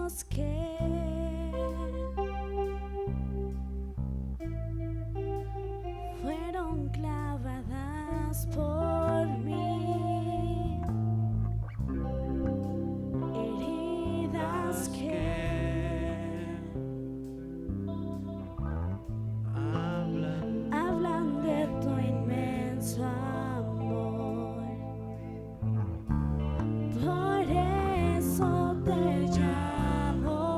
heridas que fueron clavadas por mí, heridas que hablan de tu inmenso amor. Por eso te llamo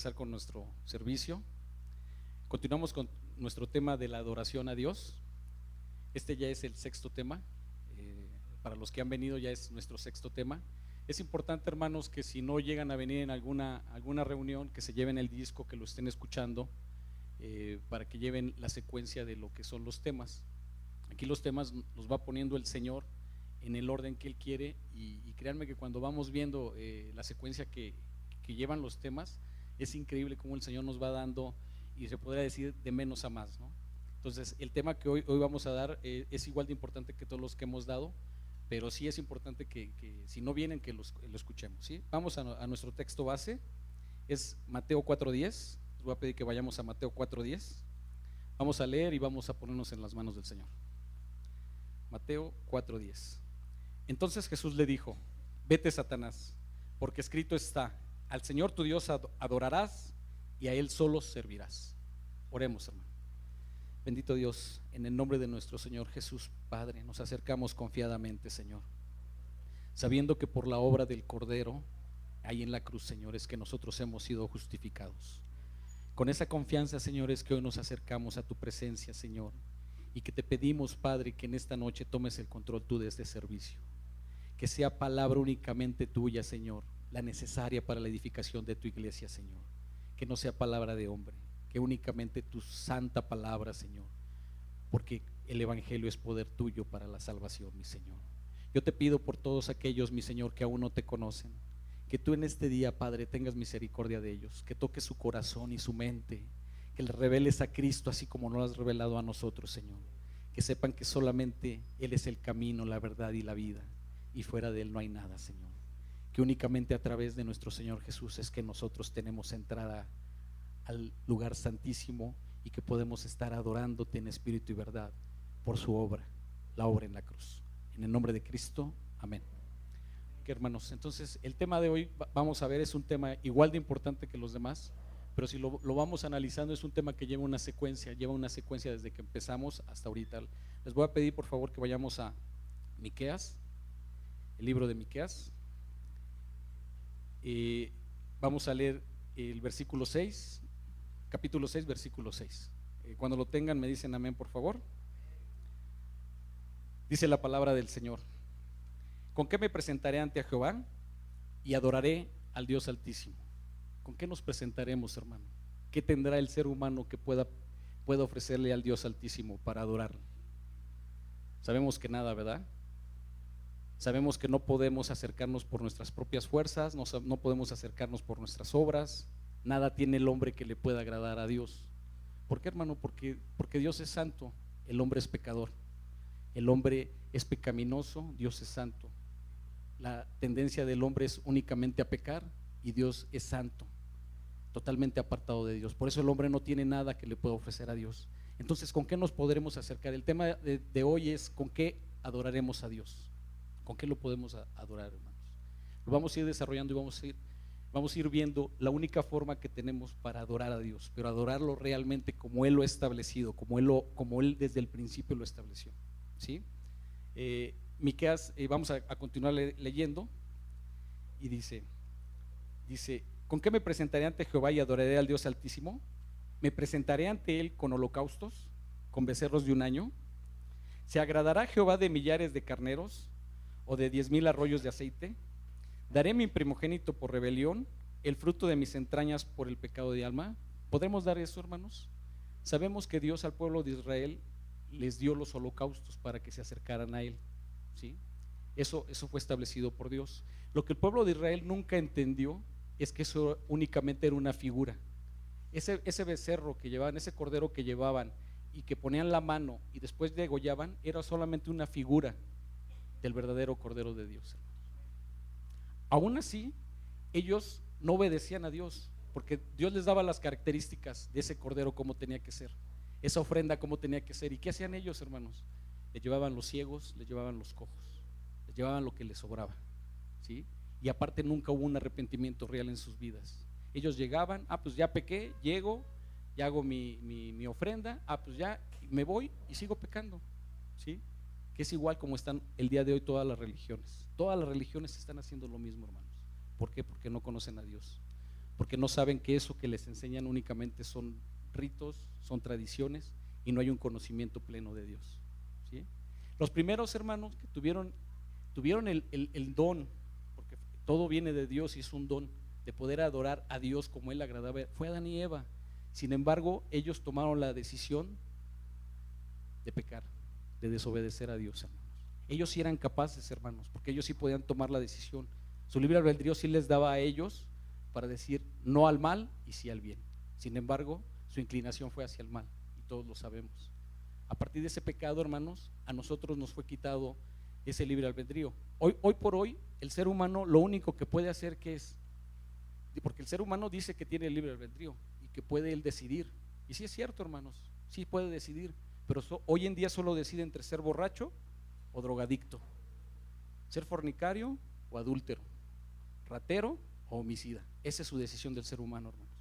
empezar con nuestro servicio. Continuamos con nuestro tema de la adoración a Dios. Este ya es el sexto tema. Para los que han venido ya es nuestro sexto tema. Es importante, hermanos, que si no llegan a venir en alguna reunión, que se lleven el disco, que lo estén escuchando, para que lleven la secuencia de lo que son los temas. Aquí los temas los va poniendo el Señor en el orden que Él quiere, y créanme que cuando vamos viendo la secuencia que llevan los temas, es increíble cómo el Señor nos va dando, y se podría decir de menos a más, ¿no? Entonces el tema que hoy vamos a dar es igual de importante que todos los que hemos dado, pero sí es importante que si no vienen, que lo escuchemos, ¿sí? Vamos a nuestro texto base, es Mateo 4:10. Les voy a pedir que vayamos a Mateo 4:10. Vamos a leer y vamos a ponernos en las manos del Señor. Mateo 4:10. Entonces Jesús le dijo: vete, Satanás, porque escrito está: al Señor tu Dios adorarás y a Él solo servirás. Oremos, hermano. Bendito Dios, en el nombre de nuestro Señor Jesús, Padre, nos acercamos confiadamente, Señor, sabiendo que por la obra del Cordero ahí en la cruz, Señor, es que nosotros hemos sido justificados. Con esa confianza, Señor, es que hoy nos acercamos a tu presencia, Señor, y que te pedimos, Padre, que en esta noche tomes el control tú de este servicio, que sea palabra únicamente tuya, Señor, la necesaria para la edificación de tu iglesia, Señor, que no sea palabra de hombre, que únicamente tu santa palabra, Señor, porque el evangelio es poder tuyo para la salvación, mi Señor. Yo te pido por todos aquellos, mi Señor, que aún no te conocen, que tú en este día, Padre, tengas misericordia de ellos, que toques su corazón y su mente, que les reveles a Cristo así como nos lo has revelado a nosotros, Señor, que sepan que solamente Él es el camino, la verdad y la vida, y fuera de Él no hay nada, Señor, que únicamente a través de nuestro Señor Jesús es que nosotros tenemos entrada al lugar santísimo, y que podemos estar adorándote en espíritu y verdad por su obra, la obra en la cruz. En el nombre de Cristo, amén. Ok, hermanos, entonces el tema de hoy vamos a ver, es un tema igual de importante que los demás, pero si lo vamos analizando, es un tema que lleva una secuencia desde que empezamos hasta ahorita. Les voy a pedir por favor que vayamos a Miqueas, el libro de Miqueas. Vamos a leer el versículo 6, capítulo 6, versículo 6. Cuando lo tengan me dicen amén, por favor. Dice la palabra del Señor: ¿con qué me presentaré ante Jehová y adoraré al Dios Altísimo? ¿Con qué nos presentaremos, hermano? ¿Qué tendrá el ser humano que pueda ofrecerle al Dios Altísimo para adorarlo? Sabemos que nada, ¿verdad? Sabemos que no podemos acercarnos por nuestras propias fuerzas, no podemos acercarnos por nuestras obras. Nada tiene el hombre que le pueda agradar a Dios. ¿Por qué, hermano? Porque Dios es santo, el hombre es pecador. El hombre es pecaminoso, Dios es santo. La tendencia del hombre es únicamente a pecar, y Dios es santo, totalmente apartado de Dios. Por eso el hombre no tiene nada que le pueda ofrecer a Dios. Entonces, ¿con qué nos podremos acercar? El tema de hoy es: ¿con qué adoraremos a Dios? ¿Con qué lo podemos adorar, hermanos? Lo vamos a ir desarrollando y vamos a ir viendo la única forma que tenemos para adorar a Dios, pero adorarlo realmente como Él lo ha establecido, como Él desde el principio lo estableció, ¿sí? Miqueas, vamos a continuar leyendo, y dice: ¿con qué me presentaré ante Jehová y adoraré al Dios Altísimo? ¿Me presentaré ante Él con holocaustos, con becerros de un año? ¿Se agradará Jehová de millares de carneros, o de 10,000 arroyos de aceite? ¿Daré mi primogénito por rebelión, el fruto de mis entrañas por el pecado de alma? ¿Podremos dar eso, hermanos? Sabemos que Dios al pueblo de Israel les dio los holocaustos para que se acercaran a Él, ¿sí? Eso fue establecido por Dios. Lo que el pueblo de Israel nunca entendió es que eso únicamente era una figura. Ese becerro que llevaban, ese cordero que llevaban y que ponían la mano y después degollaban, era solamente una figura del verdadero Cordero de Dios. Aún así, ellos no obedecían a Dios, porque Dios les daba las características de ese cordero, cómo tenía que ser, esa ofrenda cómo tenía que ser. ¿Y qué hacían ellos, hermanos? Le llevaban los ciegos, le llevaban los cojos, le llevaban lo que les sobraba, ¿sí? Y aparte nunca hubo un arrepentimiento real en sus vidas. Ellos llegaban: pues ya pequé, llego, ya hago mi ofrenda, pues ya me voy y sigo pecando, ¿sí? Que es igual como están el día de hoy todas las religiones. Todas las religiones están haciendo lo mismo, hermanos. ¿Por qué? Porque no conocen a Dios. porque no saben que eso que les enseñan únicamente son ritos, son tradiciones y no hay un conocimiento pleno de Dios, ¿sí? Los primeros hermanos que tuvieron el don, porque todo viene de Dios y es un don de poder adorar a Dios como Él agradaba, fue Adán y Eva. Sin embargo, ellos tomaron la decisión de pecar, de desobedecer a Dios, hermanos. Ellos sí eran capaces, hermanos, porque ellos sí podían tomar la decisión. Su libre albedrío sí les daba a ellos para decir no al mal y sí al bien. Sin embargo, su inclinación fue hacia el mal y todos lo sabemos. A partir de ese pecado, hermanos, a nosotros nos fue quitado ese libre albedrío. Hoy por hoy, el ser humano lo único que puede hacer, ¿qué es? Porque el ser humano dice que tiene el libre albedrío y que puede él decidir. Y sí es cierto, hermanos, sí puede decidir, pero hoy en día solo decide entre ser borracho o drogadicto, ser fornicario o adúltero, ratero o homicida. Esa es su decisión del ser humano, hermanos,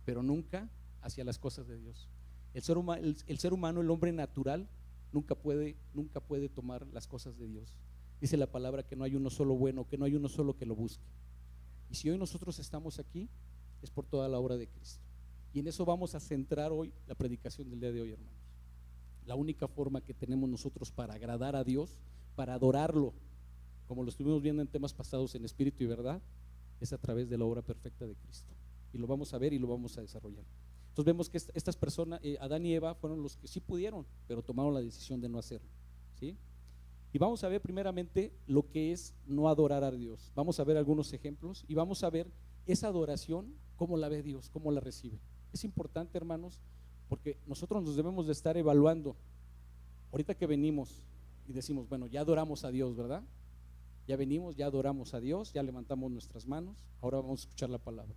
pero nunca hacia las cosas de Dios. El ser humano, el hombre natural, nunca puede tomar las cosas de Dios. Dice la palabra que no hay uno solo bueno, que no hay uno solo que lo busque. Y si hoy nosotros estamos aquí, es por toda la obra de Cristo. Y en eso vamos a centrar hoy la predicación del día de hoy, hermanos. La única forma que tenemos nosotros para agradar a Dios, para adorarlo, como lo estuvimos viendo en temas pasados en espíritu y verdad, es a través de la obra perfecta de Cristo. Y lo vamos a ver y lo vamos a desarrollar. Entonces vemos que estas personas, Adán y Eva, fueron los que sí pudieron, pero tomaron la decisión de no hacerlo, ¿sí? Y vamos a ver primeramente lo que es no adorar a Dios. Vamos a ver algunos ejemplos y vamos a ver esa adoración, cómo la ve Dios, cómo la recibe. Es importante, hermanos, porque nosotros nos debemos de estar evaluando. Ahorita que venimos y decimos, bueno, ya adoramos a Dios, ¿verdad? Ya venimos, ya adoramos a Dios, ya levantamos nuestras manos, ahora vamos a escuchar la palabra.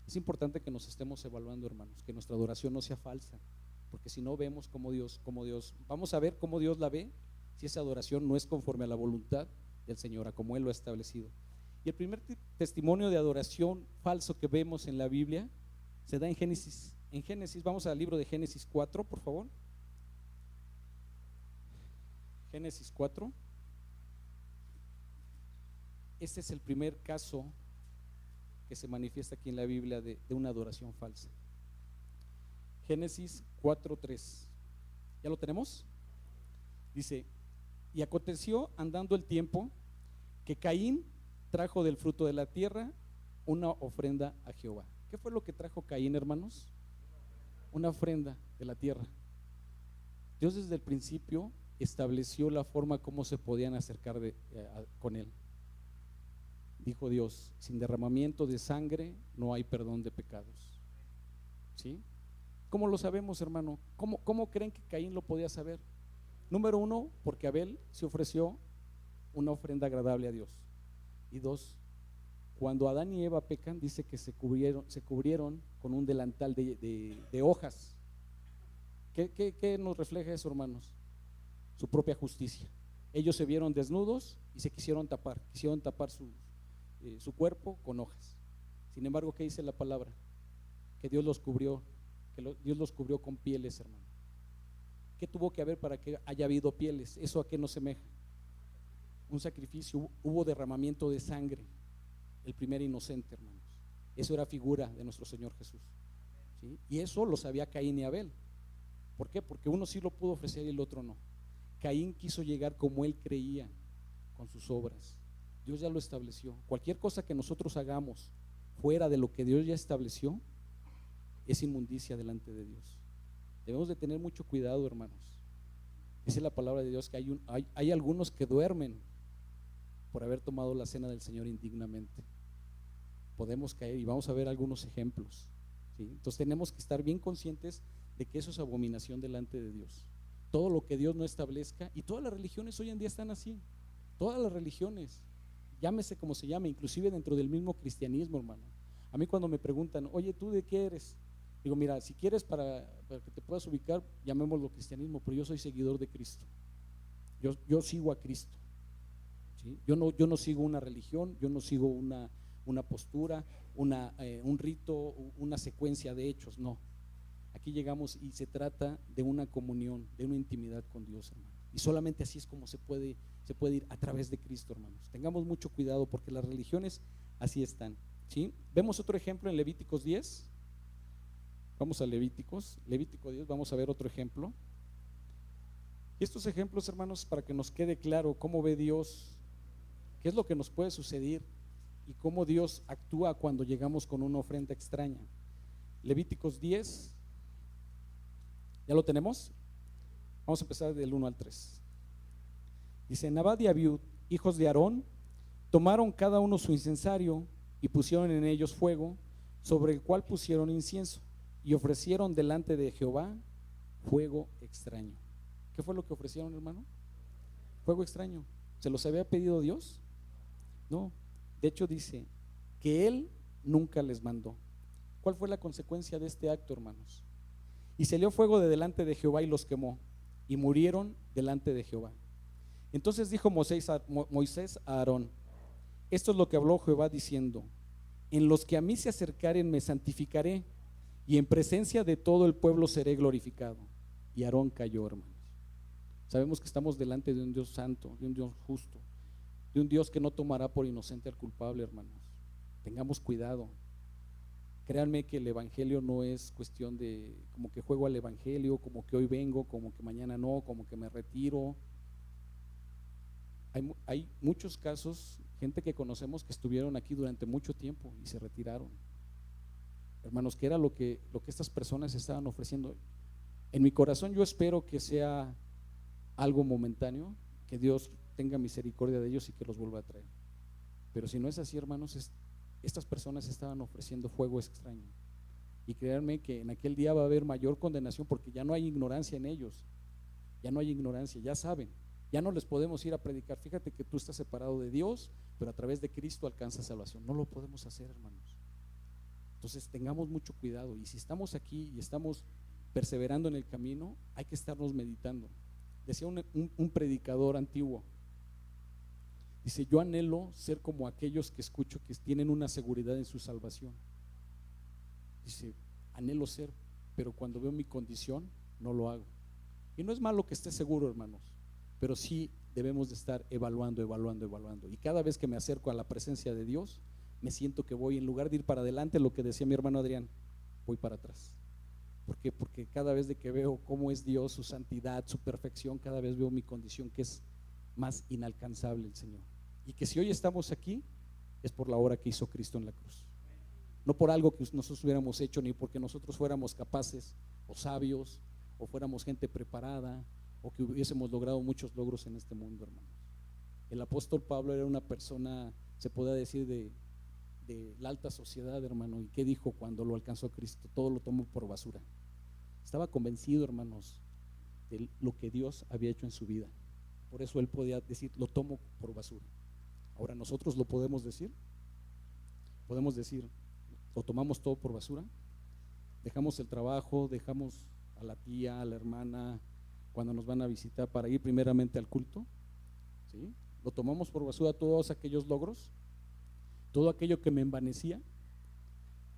Es importante que nos estemos evaluando, hermanos, que nuestra adoración no sea falsa, porque si no vemos cómo Dios, vamos a ver cómo Dios la ve, si esa adoración no es conforme a la voluntad del Señor, a como Él lo ha establecido. Y el primer testimonio de adoración falso que vemos en la Biblia se da en Génesis. En Génesis, vamos al libro de Génesis 4, por favor. Génesis 4. Este es el primer caso que se manifiesta aquí en la Biblia de una adoración falsa. Génesis 4:3. ¿Ya lo tenemos? Dice: y aconteció andando el tiempo que Caín trajo del fruto de la tierra una ofrenda a Jehová. ¿Qué fue lo que trajo Caín, hermanos? Una ofrenda de la tierra. Dios desde el principio estableció la forma como se podían acercar con Él. Dijo Dios: sin derramamiento de sangre no hay perdón de pecados. ¿Sí? ¿Cómo lo sabemos, hermano? ¿Cómo creen que Caín lo podía saber? Número uno, porque Abel se ofreció una ofrenda agradable a Dios. Y dos, cuando Adán y Eva pecan, dice que se cubrieron con un delantal de hojas. ¿Qué nos refleja eso, hermanos? Su propia justicia. Ellos se vieron desnudos y se quisieron tapar su cuerpo con hojas. Sin embargo, ¿qué dice la palabra? Que Dios los cubrió, Dios los cubrió con pieles, hermano. ¿Qué tuvo que haber para que haya habido pieles? ¿Eso a qué nos semeja? Un sacrificio, hubo derramamiento de sangre, el primer inocente, hermanos. Eso era figura de nuestro Señor Jesús, ¿sí? Y eso lo sabía Caín y Abel. ¿Por qué? Porque uno sí lo pudo ofrecer y el otro no. Caín quiso llegar como él creía, con sus obras. Dios ya lo estableció. Cualquier cosa que nosotros hagamos fuera de lo que Dios ya estableció es inmundicia delante de Dios. Debemos de tener mucho cuidado, hermanos. Dice la palabra de Dios que hay algunos que duermen por haber tomado la cena del Señor indignamente. Podemos caer y vamos a ver algunos ejemplos, ¿sí? Entonces tenemos que estar bien conscientes de que eso es abominación delante de Dios. Todo lo que Dios no establezca, y todas las religiones hoy en día están así. Todas las religiones, llámese como se llame, inclusive dentro del mismo cristianismo, hermano. A mí cuando me preguntan, oye, ¿tú de qué eres? Digo, mira, si quieres para que te puedas ubicar, llamémoslo cristianismo, pero yo soy seguidor de Cristo. Yo sigo a Cristo, ¿sí? Yo no sigo una religión, yo no sigo una postura, un rito, una secuencia de hechos, no. Aquí llegamos y se trata de una comunión, de una intimidad con Dios, hermano. Y solamente así es como se puede ir a través de Cristo, hermanos. Tengamos mucho cuidado porque las religiones así están. ¿Sí? Vemos otro ejemplo en Levíticos 10. Vamos a Levítico 10, vamos a ver otro ejemplo. Y estos ejemplos, hermanos, para que nos quede claro cómo ve Dios, qué es lo que nos puede suceder y cómo Dios actúa cuando llegamos con una ofrenda extraña. Levíticos 10, ¿ya lo tenemos? Vamos a empezar del 1 al 3. Dice: Nadab y Abiud, hijos de Aarón, tomaron cada uno su incensario y pusieron en ellos fuego, sobre el cual pusieron incienso, y ofrecieron delante de Jehová fuego extraño. ¿Qué fue lo que ofrecieron, hermano? Fuego extraño. ¿Se los había pedido Dios? No. De hecho dice que Él nunca les mandó. ¿Cuál fue la consecuencia de este acto, hermanos? Y salió fuego de delante de Jehová y los quemó, y murieron delante de Jehová. Entonces dijo Moisés a Aarón: esto es lo que habló Jehová diciendo: en los que a mí se acercaren me santificaré, y en presencia de todo el pueblo seré glorificado. Y Aarón cayó, hermanos. Sabemos que estamos delante de un Dios santo, de un Dios justo, de un Dios que no tomará por inocente al culpable, hermanos. Tengamos cuidado. Créanme que el evangelio no es cuestión de como que juego al evangelio, como que hoy vengo, como que mañana no, como que me retiro. Hay muchos casos, gente que conocemos que estuvieron aquí durante mucho tiempo y se retiraron. Hermanos, ¿qué era lo que estas personas estaban ofreciendo? En mi corazón yo espero que sea algo momentáneo, que Dios tenga misericordia de ellos y que los vuelva a traer. Pero si no es así, hermanos, estas personas estaban ofreciendo fuego extraño. Y créanme que en aquel día va a haber mayor condenación, porque ya no hay ignorancia en ellos. Ya no hay ignorancia, ya saben. Ya no les podemos ir a predicar: fíjate que tú estás separado de Dios, pero a través de Cristo alcanzas salvación. No lo podemos hacer, hermanos. Entonces tengamos mucho cuidado, y si estamos aquí y estamos perseverando en el camino, hay que estarnos meditando. Decía un predicador antiguo, dice: yo anhelo ser como aquellos que escucho que tienen una seguridad en su salvación. Dice: anhelo ser, pero cuando veo mi condición no lo hago. Y no es malo que esté seguro, hermanos, pero sí debemos de estar evaluando. Y cada vez que me acerco a la presencia de Dios, me siento que voy, en lugar de ir para adelante, lo que decía mi hermano Adrián, voy para atrás. ¿Por qué? Porque cada vez de que veo cómo es Dios, su santidad, su perfección, cada vez veo mi condición, que es más inalcanzable el Señor. Y que si hoy estamos aquí, es por la obra que hizo Cristo en la cruz. No por algo que nosotros hubiéramos hecho, ni porque nosotros fuéramos capaces o sabios, o fuéramos gente preparada, o que hubiésemos logrado muchos logros en este mundo, hermanos. El apóstol Pablo era una persona, se podría decir, de la alta sociedad, hermano. ¿Y qué dijo cuando lo alcanzó Cristo? Todo lo tomó por basura. Estaba convencido, hermanos, de lo que Dios había hecho en su vida. Por eso él podía decir: lo tomo por basura. Ahora nosotros lo podemos decir. Podemos decir: lo tomamos todo por basura. Dejamos el trabajo, dejamos a la tía, a la hermana, cuando nos van a visitar, para ir primeramente al culto. ¿Sí? Lo tomamos por basura, todos aquellos logros, todo aquello que me envanecía,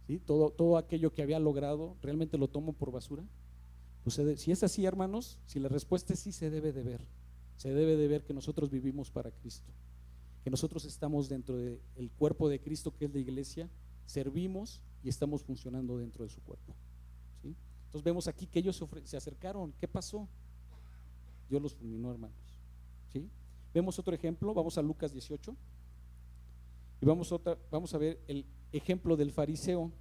¿sí? Todo aquello que había logrado, realmente lo tomo por basura. Pues si es así, hermanos, si la respuesta es sí, se debe de ver que nosotros vivimos para Cristo, que nosotros estamos dentro del cuerpo de Cristo, que es la iglesia, servimos y estamos funcionando dentro de su cuerpo, ¿sí? Entonces vemos aquí que ellos se acercaron. ¿Qué pasó? Dios los fulminó, hermanos, ¿sí? Vemos otro ejemplo, vamos a Lucas 18 y vamos a ver el ejemplo del fariseo.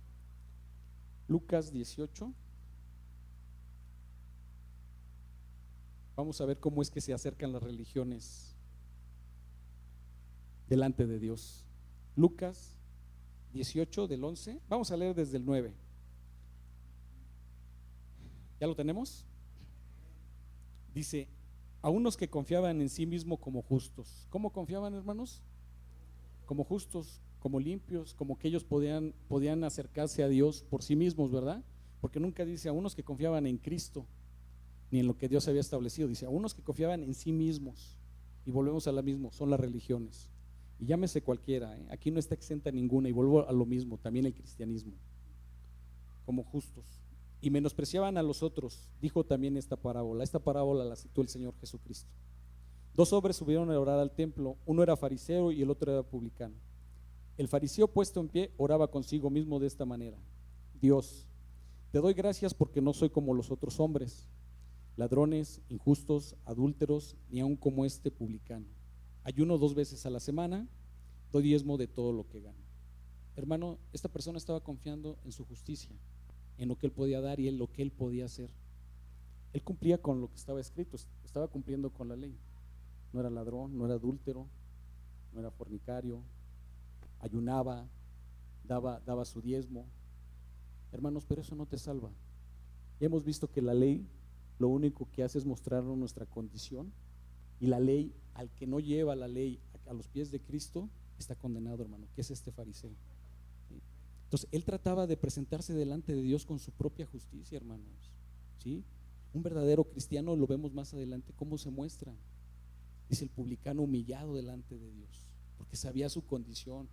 Lucas 18. Vamos a ver cómo es que se acercan las religiones delante de Dios. Lucas 18 del 11, vamos a leer desde el 9. ¿Ya lo tenemos? Dice: a unos que confiaban en sí mismos como justos. ¿Cómo confiaban, hermanos? Como justos, como limpios, como que ellos podían acercarse a Dios por sí mismos, ¿verdad? Porque nunca dice a unos que confiaban en Cristo, ni en lo que Dios había establecido. Dice a unos que confiaban en sí mismos. Y volvemos a lo mismo, son las religiones. Y llámese cualquiera, aquí no está exenta ninguna. Y vuelvo a lo mismo, también el cristianismo. Como justos. Y menospreciaban a los otros. Dijo también esta parábola la citó el Señor Jesucristo. 2 hombres subieron a orar al templo, uno era fariseo y el otro era publicano. El fariseo puesto en pie oraba consigo mismo de esta manera: Dios, te doy gracias porque no soy como los otros hombres, ladrones, injustos, adúlteros, ni aun como este publicano. Ayuno 2 veces a la semana, doy diezmo de todo lo que gano. Hermano, esta persona estaba confiando en su justicia, en lo que él podía dar y en lo que él podía hacer. Él cumplía con lo que estaba escrito, estaba cumpliendo con la ley. No era ladrón, no era adúltero, no era fornicario, ayunaba, daba su diezmo. Hermanos, pero eso no te salva. Ya hemos visto que la ley lo único que hace es mostrarnos nuestra condición, y la ley, al que no lleva la ley a los pies de Cristo, está condenado, hermano, que es este fariseo. ¿Sí? Entonces, él trataba de presentarse delante de Dios con su propia justicia, hermanos. ¿Sí? Un verdadero cristiano, lo vemos más adelante cómo se muestra. Dice el publicano humillado delante de Dios, porque sabía su condición.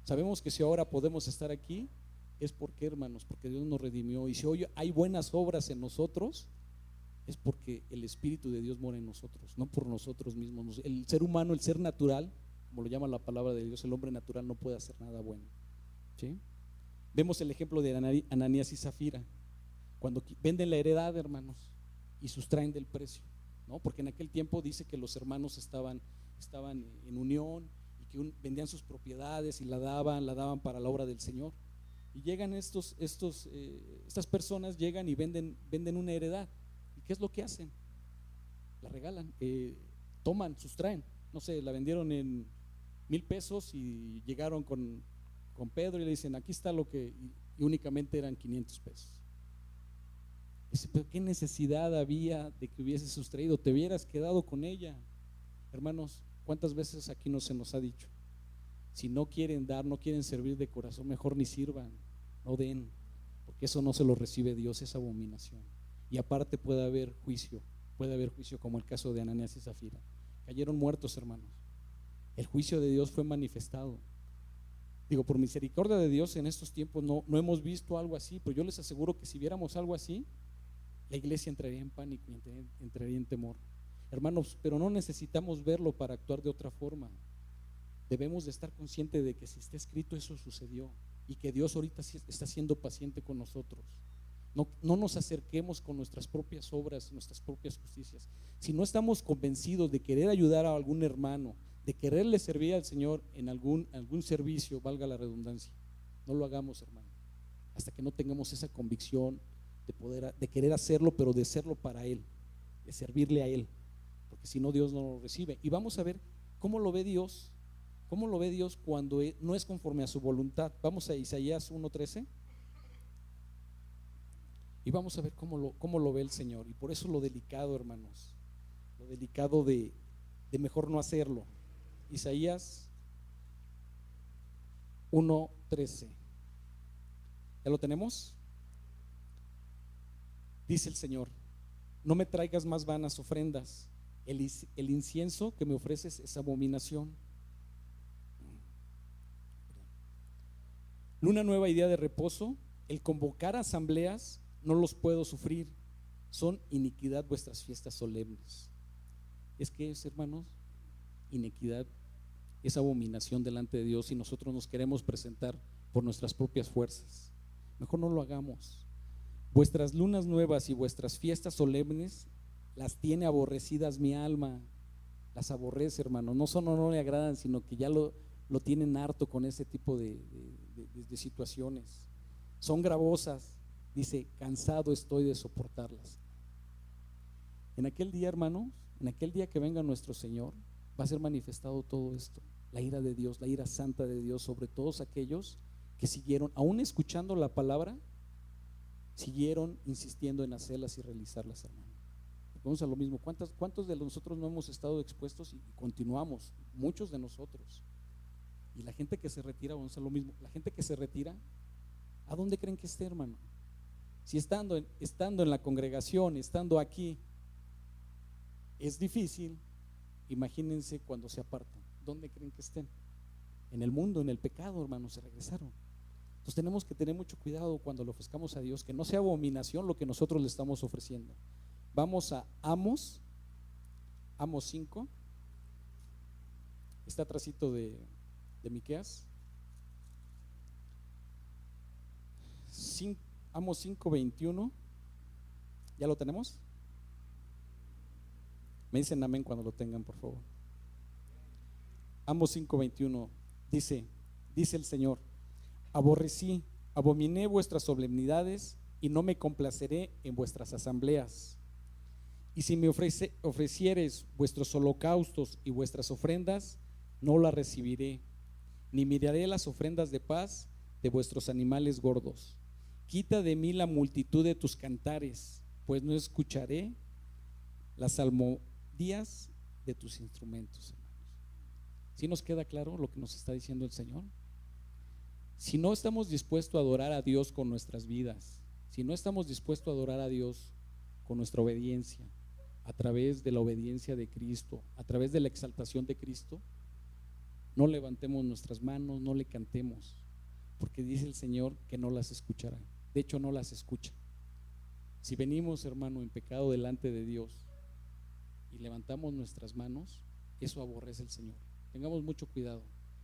Sabemos que si ahora podemos estar aquí, es porque, hermanos, porque Dios nos redimió. Y si hoy hay buenas obras en nosotros, es porque el Espíritu de Dios mora en nosotros, no por nosotros mismos. El ser humano, el ser natural, como lo llama la palabra de Dios, el hombre natural no puede hacer nada bueno. ¿Sí? Vemos el ejemplo de Ananías y Zafira, cuando venden la heredad, hermanos, y sustraen del precio, ¿no? Porque en aquel tiempo dice que los hermanos estaban en unión, y que vendían sus propiedades y la daban para la obra del Señor. Y llegan estas personas llegan y venden una heredad. ¿Y qué es lo que hacen? La regalan, toman, sustraen. No sé, la vendieron en 1,000 pesos y llegaron con Pedro y le dicen: aquí está lo que, y únicamente eran 500 pesos. Dice: pero qué necesidad había de que hubieses sustraído, te hubieras quedado con ella. Hermanos, ¿cuántas veces aquí no se nos ha dicho? Si no quieren dar, no quieren servir de corazón, mejor ni sirvan, no den, porque eso no se lo recibe Dios, es abominación. Y aparte puede haber juicio como el caso de Ananías y Zafira. Cayeron muertos, hermanos. El juicio de Dios fue manifestado. Digo, por misericordia de Dios en estos tiempos no hemos visto algo así, pero yo les aseguro que si viéramos algo así, la iglesia entraría en pánico y entraría en temor. Hermanos, pero no necesitamos verlo para actuar de otra forma. Debemos de estar conscientes de que si está escrito, eso sucedió, y que Dios ahorita está siendo paciente con nosotros. No nos acerquemos con nuestras propias obras, nuestras propias justicias. Si no estamos convencidos de querer ayudar a algún hermano, de quererle servir al Señor en algún servicio, valga la redundancia, no lo hagamos, hermano, hasta que no tengamos esa convicción de querer hacerlo, pero de hacerlo para Él, de servirle a Él, porque si no, Dios no lo recibe. Y vamos a ver cómo lo ve Dios cuando no es conforme a su voluntad. Vamos a Isaías 1:13 y vamos a ver cómo lo ve el Señor. Y por eso lo delicado, hermanos, lo delicado de mejor no hacerlo. Isaías 1:13, ¿ya lo tenemos? Dice el Señor: no me traigas más vanas ofrendas, el incienso que me ofreces es abominación. Luna nueva y día de reposo, el convocar asambleas, no los puedo sufrir, son iniquidad vuestras fiestas solemnes. Es que es, hermanos, iniquidad, es abominación delante de Dios, y nosotros nos queremos presentar por nuestras propias fuerzas. Mejor no lo hagamos. Vuestras lunas nuevas y vuestras fiestas solemnes las tiene aborrecidas mi alma. Las aborrece, hermano. No le agradan, sino que ya lo tienen harto con ese tipo de situaciones. Son gravosas. Dice: cansado estoy de soportarlas. En aquel día, hermanos, en aquel día que venga nuestro Señor, va a ser manifestado todo esto, la ira de Dios, la ira santa de Dios sobre todos aquellos que siguieron, aún escuchando la palabra, siguieron insistiendo en hacerlas y realizarlas, hermano. Vamos a lo mismo. ¿Cuántos de nosotros no hemos estado expuestos y continuamos? Muchos de nosotros. Y la gente que se retira, vamos a lo mismo. La gente que se retira, ¿a dónde creen que esté, hermano? Si estando en la congregación, estando aquí, es difícil, imagínense cuando se apartan. ¿Dónde creen que estén? En el mundo, en el pecado, hermano, se regresaron. Entonces tenemos que tener mucho cuidado cuando le ofrezcamos a Dios, que no sea abominación lo que nosotros le estamos ofreciendo. Vamos a Amos 5, está atrasito de Miqueas. Amos 5:21. ¿Ya lo tenemos? Me dicen amén cuando lo tengan, por favor. Amos 5:21 dice el Señor: abominé vuestras solemnidades y no me complaceré en vuestras asambleas. Y si me ofreciereis vuestros holocaustos y vuestras ofrendas, no las recibiré, ni miraré las ofrendas de paz de vuestros animales gordos. Quita de mí la multitud de tus cantares, pues no escucharé las salmodias de tus instrumentos, hermanos. ¿Sí nos queda claro lo que nos está diciendo el Señor? Si no estamos dispuestos a adorar a Dios con nuestras vidas, si no estamos dispuestos a adorar a Dios con nuestra obediencia, a través de la obediencia de Cristo, a través de la exaltación de Cristo, no levantemos nuestras manos, no le cantemos, porque dice el Señor que no las escuchará. De hecho, no las escucha. Si venimos, hermano, en pecado delante de Dios y levantamos nuestras manos, eso aborrece el Señor. Tengamos mucho cuidado.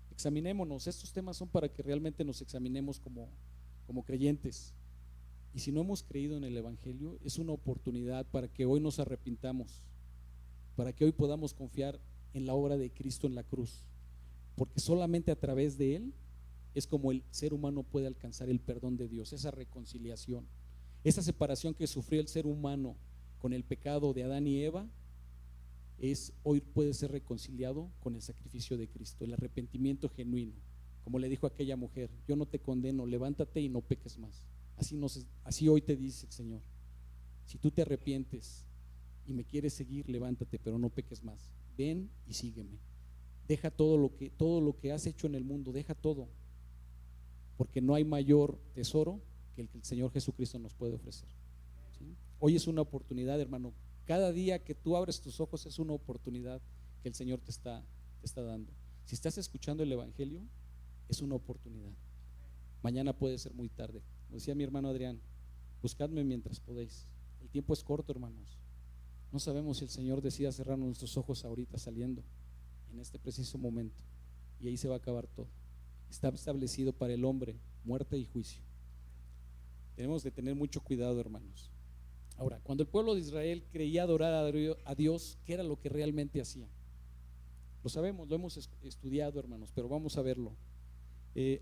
Examinémonos. Estos temas son para que realmente nos examinemos como creyentes. Y si no hemos creído en el Evangelio, es una oportunidad para que hoy nos arrepintamos, para que hoy podamos confiar en la obra de Cristo en la cruz, porque solamente a través de Él es como el ser humano puede alcanzar el perdón de Dios, esa reconciliación, esa separación que sufrió el ser humano con el pecado de Adán y Eva, hoy puede ser reconciliado con el sacrificio de Cristo, el arrepentimiento genuino. Como le dijo a aquella mujer: yo no te condeno, levántate y no peques más. Así hoy te dice el Señor: si tú te arrepientes y me quieres seguir, levántate, pero no peques más. Ven y sígueme. Deja todo lo que has hecho en el mundo, deja todo, porque no hay mayor tesoro que el Señor Jesucristo nos puede ofrecer. ¿Sí? Hoy es una oportunidad, hermano. Cada día que tú abres tus ojos es una oportunidad que el Señor te está dando. Si estás escuchando el Evangelio, es una oportunidad. Mañana puede ser muy tarde. Como decía mi hermano Adrián, buscadme mientras podéis. El tiempo es corto, hermanos. No sabemos si el Señor decida cerrar nuestros ojos ahorita saliendo, en este preciso momento, y ahí se va a acabar todo. Está establecido para el hombre muerte y juicio. Tenemos de tener mucho cuidado, hermanos. Ahora, cuando el pueblo de Israel creía adorar a Dios, ¿qué era lo que realmente hacía? Lo sabemos, lo hemos estudiado, hermanos, pero vamos a verlo.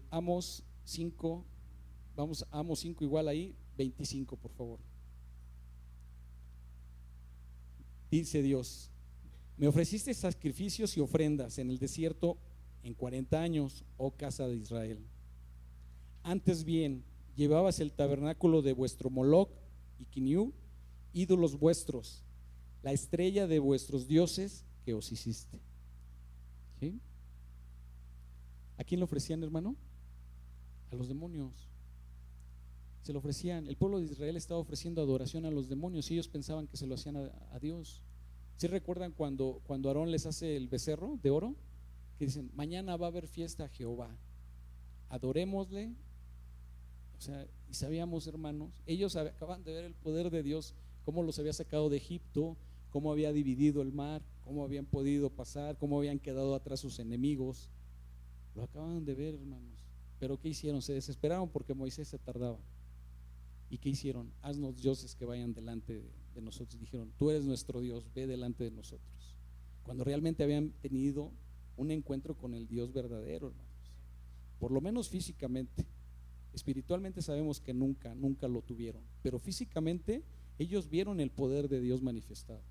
Amos 5, vamos a Amos 5 igual ahí, 25, por favor. Dice Dios: me ofreciste sacrificios y ofrendas en el desierto en 40 años, oh casa de Israel. Antes bien, llevabas el tabernáculo de vuestro Moloc y Quiniú, ídolos vuestros, la estrella de vuestros dioses que os hiciste. ¿Sí? ¿A quién le ofrecían, hermano? A los demonios. Se lo ofrecían. El pueblo de Israel estaba ofreciendo adoración a los demonios y ellos pensaban que se lo hacían a Dios. ¿Sí recuerdan cuando Aarón les hace el becerro de oro? Que dicen: mañana va a haber fiesta a Jehová, adorémosle. O sea, y sabíamos, hermanos, ellos acaban de ver el poder de Dios, cómo los había sacado de Egipto, cómo había dividido el mar, cómo habían podido pasar, cómo habían quedado atrás sus enemigos. Lo acaban de ver, hermanos. Pero ¿qué hicieron? Se desesperaron porque Moisés se tardaba. ¿Y qué hicieron? Haznos dioses que vayan delante de nosotros. Dijeron: tú eres nuestro Dios, ve delante de nosotros. Cuando realmente habían tenido un encuentro con el Dios verdadero, hermanos. Por lo menos físicamente. Espiritualmente sabemos que nunca lo tuvieron, pero físicamente ellos vieron el poder de Dios manifestado.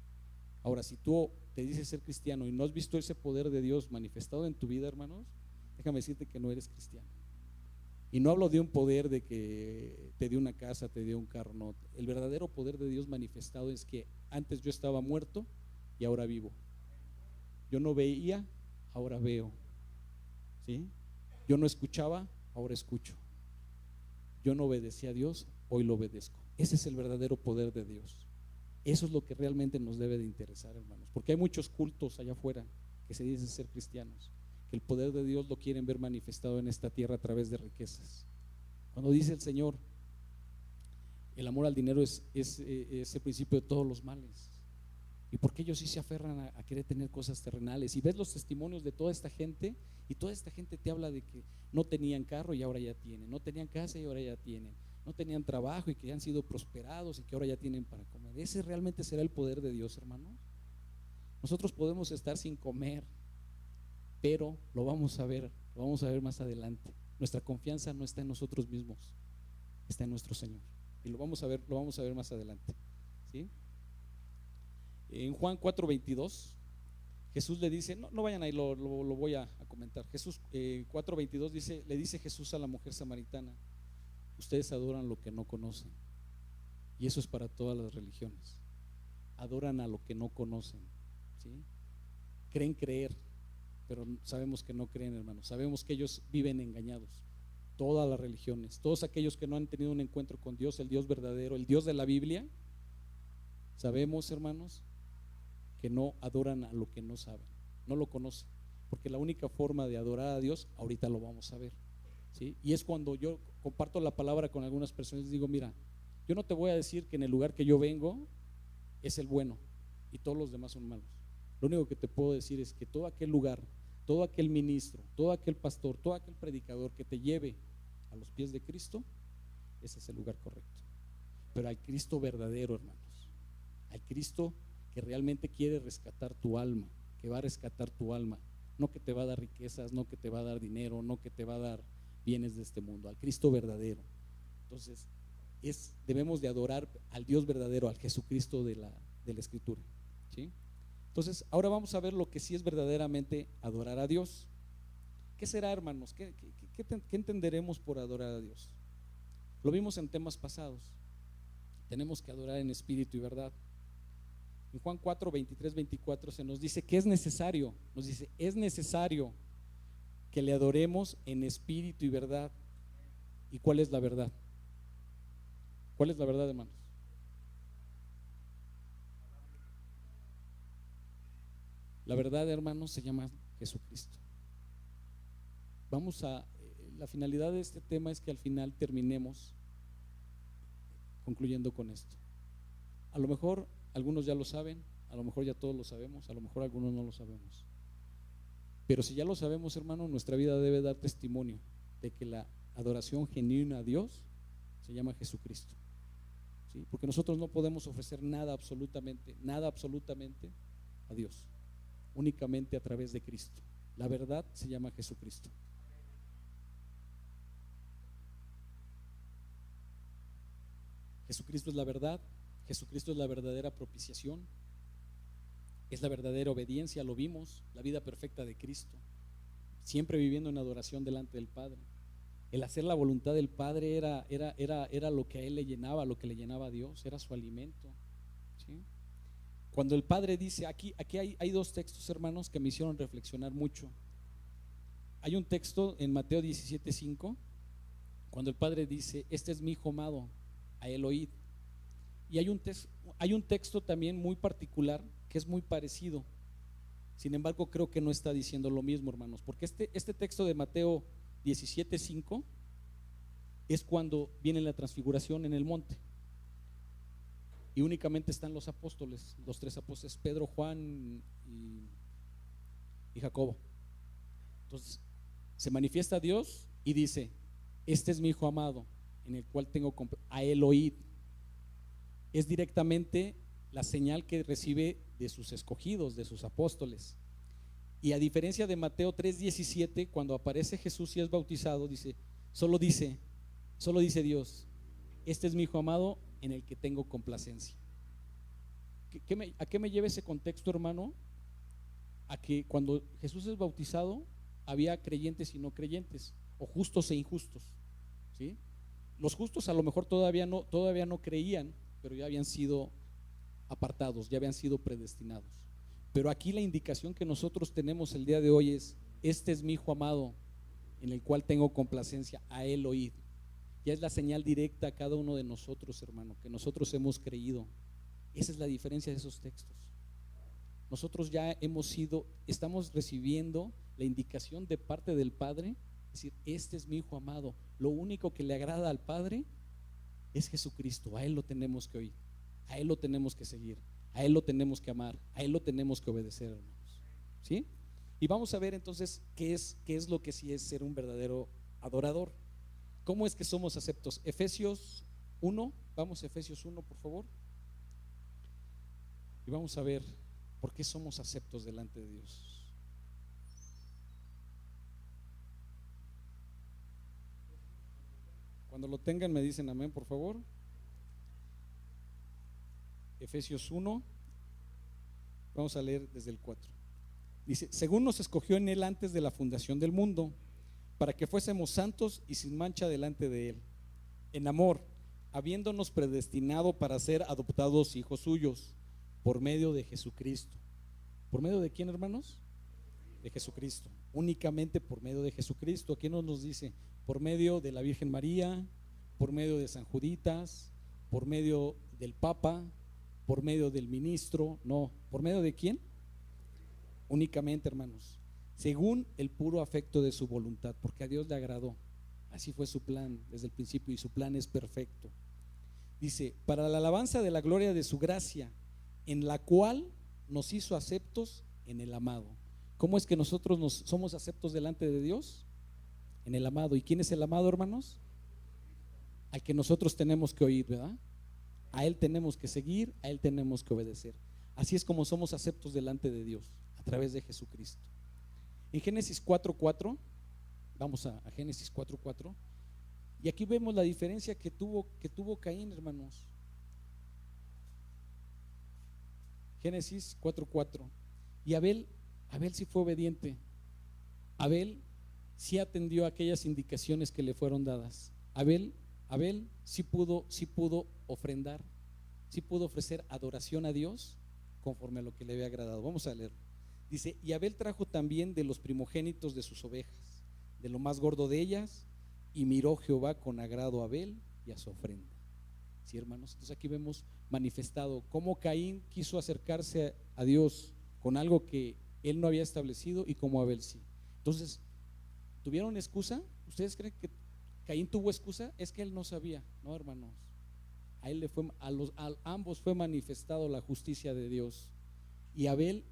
Ahora, si tú te dices ser cristiano y no has visto ese poder de Dios manifestado en tu vida, hermanos, déjame decirte que no eres cristiano. Y no hablo de un poder de que te dio una casa, te dio un carro, no. El verdadero poder de Dios manifestado es que antes yo estaba muerto y ahora vivo. Yo no veía, ahora veo. ¿Sí? Yo no escuchaba, ahora escucho. Yo no obedecía a Dios, hoy lo obedezco. Ese es el verdadero poder de Dios. Eso es lo que realmente nos debe de interesar, hermanos, porque hay muchos cultos allá afuera que se dicen ser cristianos, que el poder de Dios lo quieren ver manifestado en esta tierra a través de riquezas. Cuando dice el Señor, el amor al dinero es el principio de todos los males. ¿Y por qué ellos sí se aferran a querer tener cosas terrenales? Y ves los testimonios de toda esta gente, y toda esta gente te habla de que no tenían carro y ahora ya tienen, no tenían casa y ahora ya tienen, no tenían trabajo y que han sido prosperados y que ahora ya tienen para comer. ¿Ese realmente será el poder de Dios, hermanos? Nosotros podemos estar sin comer, pero lo vamos a ver más adelante. Nuestra confianza no está en nosotros mismos, está en nuestro Señor. Y lo vamos a ver más adelante, ¿sí? En Juan 4:22, Jesús le dice, no vayan ahí, lo voy a comentar. Jesús 4:22 le dice Jesús a la mujer samaritana: ustedes adoran lo que no conocen. Y eso es para todas las religiones. Adoran a lo que no conocen, ¿sí? Creen creer, pero sabemos que no creen, hermanos. Sabemos que ellos viven engañados. Todas las religiones, todos aquellos que no han tenido un encuentro con Dios, el Dios verdadero, el Dios de la Biblia, sabemos, hermanos, que no adoran a lo que no saben, no lo conocen, porque la única forma de adorar a Dios, ahorita lo vamos a ver, ¿sí? Y es cuando yo comparto la palabra con algunas personas y digo: mira, yo no te voy a decir que en el lugar que yo vengo es el bueno y todos los demás son malos. Lo único que te puedo decir es que todo aquel lugar, todo aquel ministro, todo aquel pastor, todo aquel predicador que te lleve a los pies de Cristo, ese es el lugar correcto. Pero al Cristo verdadero, hermanos, al Cristo que realmente quiere rescatar tu alma, que va a rescatar tu alma, no que te va a dar riquezas, no que te va a dar dinero, no que te va a dar bienes de este mundo, al Cristo verdadero. Entonces debemos de adorar al Dios verdadero, al Jesucristo de la Escritura, ¿sí? Entonces ahora vamos a ver lo que sí es verdaderamente adorar a Dios. ¿Qué será, hermanos? ¿Qué entenderemos por adorar a Dios? Lo vimos en temas pasados. Tenemos que adorar en espíritu y verdad. En Juan 4:23-24 se nos dice que es necesario que le adoremos en espíritu y verdad. ¿Y cuál es la verdad? ¿Cuál es la verdad, hermanos? La verdad, hermanos, se llama Jesucristo. La finalidad de este tema es que al final terminemos concluyendo con esto. A lo mejor algunos ya lo saben, a lo mejor ya todos lo sabemos, a lo mejor algunos no lo sabemos. Pero si ya lo sabemos, hermano, nuestra vida debe dar testimonio de que la adoración genuina a Dios se llama Jesucristo, ¿sí? Porque nosotros no podemos ofrecer nada absolutamente a Dios, únicamente a través de Cristo. La verdad se llama Jesucristo. Jesucristo es la verdad, Jesucristo es la verdadera propiciación, es la verdadera obediencia, lo vimos, la vida perfecta de Cristo, siempre viviendo en adoración delante del Padre. El hacer la voluntad del Padre era lo que a él le llenaba, lo que le llenaba a Dios, era su alimento, ¿sí? Cuando el Padre dice, aquí hay dos textos, hermanos, que me hicieron reflexionar mucho. Hay un texto en Mateo 17:5, cuando el Padre dice: este es mi hijo amado, a él oíd. Y hay un texto también muy particular que es muy parecido. Sin embargo, creo que no está diciendo lo mismo, hermanos, porque este texto de Mateo 17:5 es cuando viene la transfiguración en el monte y únicamente están los apóstoles, los tres apóstoles, Pedro, Juan y Jacobo. Entonces se manifiesta Dios y dice: este es mi hijo amado, en el cual tengo a él oíd. Es directamente la señal que recibe de sus escogidos, de sus apóstoles. Y a diferencia de Mateo 3:17, cuando aparece Jesús y es bautizado, solo dice Dios: este es mi hijo amado, en el que tengo complacencia. ¿A qué me lleva ese contexto, hermano? A que cuando Jesús es bautizado había creyentes y no creyentes, o justos e injustos, ¿sí? Los justos a lo mejor todavía no creían, pero ya habían sido apartados, ya habían sido predestinados. Pero aquí la indicación que nosotros tenemos el día de hoy es: este es mi hijo amado, en el cual tengo complacencia, a él oíd. Ya es la señal directa a cada uno de nosotros, hermano, que nosotros hemos creído. Esa es la diferencia de esos textos. Nosotros ya estamos recibiendo la indicación de parte del Padre, es decir, este es mi hijo amado. Lo único que le agrada al Padre es Jesucristo. A él lo tenemos que oír, a él lo tenemos que seguir, a él lo tenemos que amar, a él lo tenemos que obedecer, hermanos, ¿sí? Y vamos a ver entonces qué es lo que sí es ser un verdadero adorador. ¿Cómo es que somos aceptos? Efesios 1, vamos a Efesios 1, por favor. Y vamos a ver por qué somos aceptos delante de Dios. Cuando lo tengan me dicen amén, por favor. Efesios 1, vamos a leer desde el 4. Dice: según nos escogió en él antes de la fundación del mundo, para que fuésemos santos y sin mancha delante de él, en amor, habiéndonos predestinado para ser adoptados hijos suyos, por medio de Jesucristo. ¿Por medio de quién, hermanos? De Jesucristo, únicamente por medio de Jesucristo. Aquí nos dice, por medio de la Virgen María, por medio de San Juditas, por medio del Papa, por medio del ministro. No, ¿por medio de quién? Únicamente, hermanos, según el puro afecto de su voluntad, porque a Dios le agradó. Así fue su plan desde el principio, y su plan es perfecto. Dice: para la alabanza de la gloria de su gracia, en la cual nos hizo aceptos en el amado. ¿Cómo es que nosotros somos aceptos delante de Dios? En el amado. ¿Y quién es el amado, hermanos? Al que nosotros tenemos que oír, ¿verdad? A Él tenemos que seguir, a Él tenemos que obedecer. Así es como somos aceptos delante de Dios, a través de Jesucristo. En Génesis 4:4, vamos a Génesis 4:4, y aquí vemos la diferencia que tuvo Caín, hermanos. Génesis 4:4. Y Abel sí fue obediente. Abel sí atendió aquellas indicaciones que le fueron dadas. Abel sí pudo ofrendar, sí pudo ofrecer adoración a Dios conforme a lo que le había agradado. Vamos a leerlo. Dice: y Abel trajo también de los primogénitos de sus ovejas, de lo más gordo de ellas, y miró Jehová con agrado a Abel y a su ofrenda. Sí, hermanos, entonces aquí vemos manifestado cómo Caín quiso acercarse a Dios con algo que él no había establecido, y como Abel sí. Entonces, ¿tuvieron excusa? ¿Ustedes creen que Caín tuvo excusa? Es que él no sabía. No, hermanos, a él a ambos fue manifestado la justicia de Dios. Y Abel,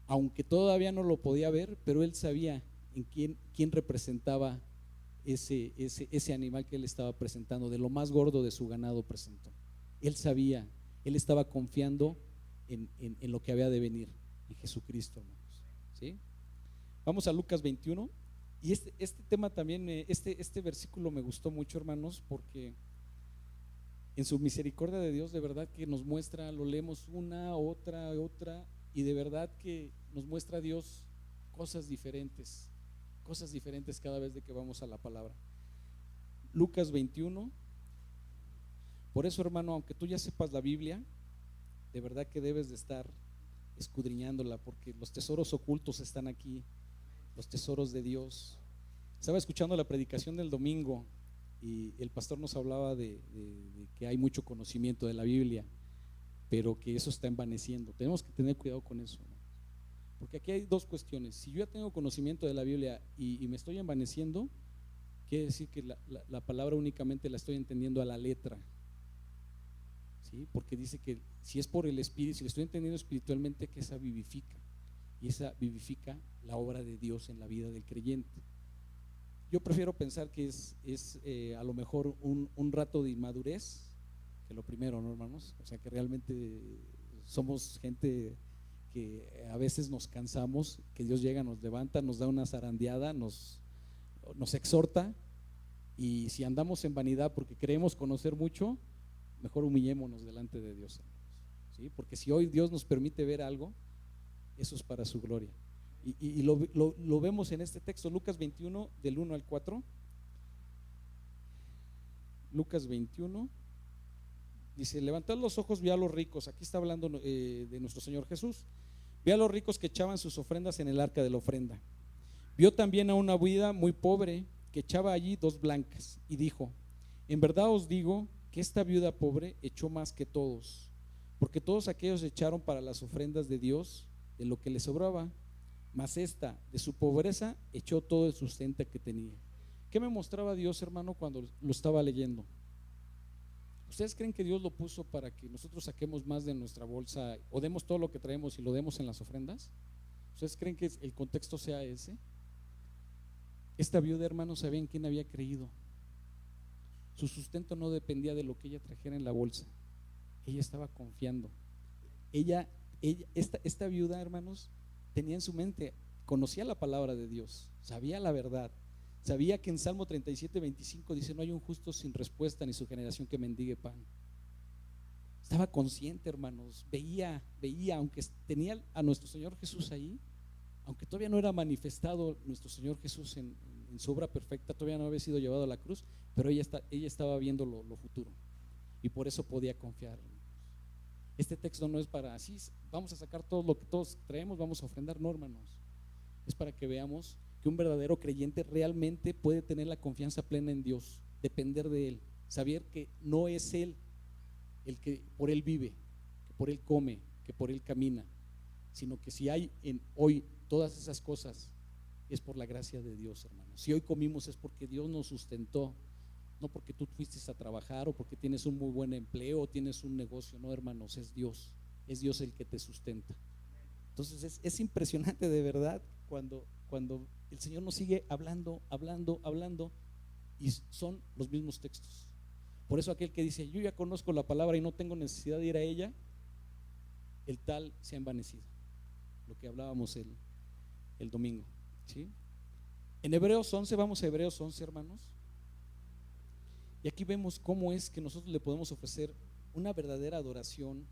aunque todavía no lo podía ver, pero él sabía en quién representaba ese animal que él estaba presentando. De lo más gordo de su ganado presentó. Él sabía, él estaba confiando en lo que había de venir, en Jesucristo, hermanos. ¿Sí? Vamos a Lucas 21. Y este tema también, este versículo me gustó mucho, hermanos, porque en su misericordia de Dios, de verdad que nos muestra, lo leemos una, otra, y de verdad que nos muestra a Dios cosas diferentes cada vez de que vamos a la palabra. Lucas 21. Por eso, hermano, aunque tú ya sepas la Biblia, de verdad que debes de estar escudriñándola, porque los tesoros ocultos están aquí, los tesoros de Dios. Estaba escuchando la predicación del domingo y el pastor nos hablaba de que hay mucho conocimiento de la Biblia, pero que eso está envaneciendo. Tenemos que tener cuidado con eso, ¿no? Porque aquí hay dos cuestiones. Si yo ya tengo conocimiento de la Biblia y me estoy envaneciendo, quiere decir que la palabra únicamente la estoy entendiendo a la letra, ¿sí? Porque dice que si es por el Espíritu, si le estoy entendiendo espiritualmente, que esa vivifica, y esa vivifica la obra de Dios en la vida del creyente. Yo prefiero pensar que es a lo mejor un rato de inmadurez, que lo primero, ¿no, hermanos? O sea, que realmente somos gente que a veces nos cansamos, que Dios llega, nos levanta, nos da una zarandeada, nos exhorta, y si andamos en vanidad porque creemos conocer mucho, mejor humillémonos delante de Dios, ¿sí? Porque si hoy Dios nos permite ver algo, eso es para su gloria. Y lo vemos en este texto, Lucas 21, del 1 al 4. Lucas 21 dice: levantad los ojos, vi a los ricos. Aquí está hablando de nuestro Señor Jesús. Vi a los ricos que echaban sus ofrendas en el arca de la ofrenda. Vio también a una viuda muy pobre que echaba allí 2 blancas, y dijo: en verdad os digo que esta viuda pobre echó más que todos, porque todos aquellos echaron para las ofrendas de Dios de lo que le sobraba, mas esta de su pobreza echó todo el sustento que tenía. ¿Qué me mostraba Dios, hermano, cuando lo estaba leyendo? ¿Ustedes creen que Dios lo puso para que nosotros saquemos más de nuestra bolsa o demos todo lo que traemos y lo demos en las ofrendas? ¿Ustedes creen que el contexto sea ese? Esta viuda, hermano, sabía en quién había creído. Su sustento no dependía de lo que ella trajera en la bolsa. Ella estaba confiando. Esta viuda, hermanos, tenía en su mente, conocía la palabra de Dios, sabía la verdad, sabía que en Salmo 37:25 dice: no hay un justo sin respuesta, ni su generación que mendigue pan. Estaba consciente, hermanos, veía, aunque tenía a nuestro Señor Jesús ahí, aunque todavía no era manifestado nuestro Señor Jesús en su obra perfecta, todavía no había sido llevado a la cruz, pero ella estaba viendo lo futuro, y por eso podía confiar. Este texto no es para así, vamos a sacar todo lo que todos traemos, vamos a ofrendar, no, hermanos. Es para que veamos que un verdadero creyente realmente puede tener la confianza plena en Dios, depender de Él, saber que no es Él el que por Él vive, que por Él come, que por Él camina, sino que si hay en hoy todas esas cosas, es por la gracia de Dios, hermanos. Si hoy comimos es porque Dios nos sustentó, no porque tú fuiste a trabajar o porque tienes un muy buen empleo o tienes un negocio, no, hermanos, es Dios el que te sustenta. Entonces es impresionante de verdad cuando el Señor nos sigue hablando y son los mismos textos. Por eso aquel que dice: yo ya conozco la palabra y no tengo necesidad de ir a ella, el tal se ha envanecido. Lo que hablábamos el domingo, ¿sí? En Hebreos 11, vamos a Hebreos 11, hermanos. Y aquí vemos cómo es que nosotros le podemos ofrecer una verdadera adoración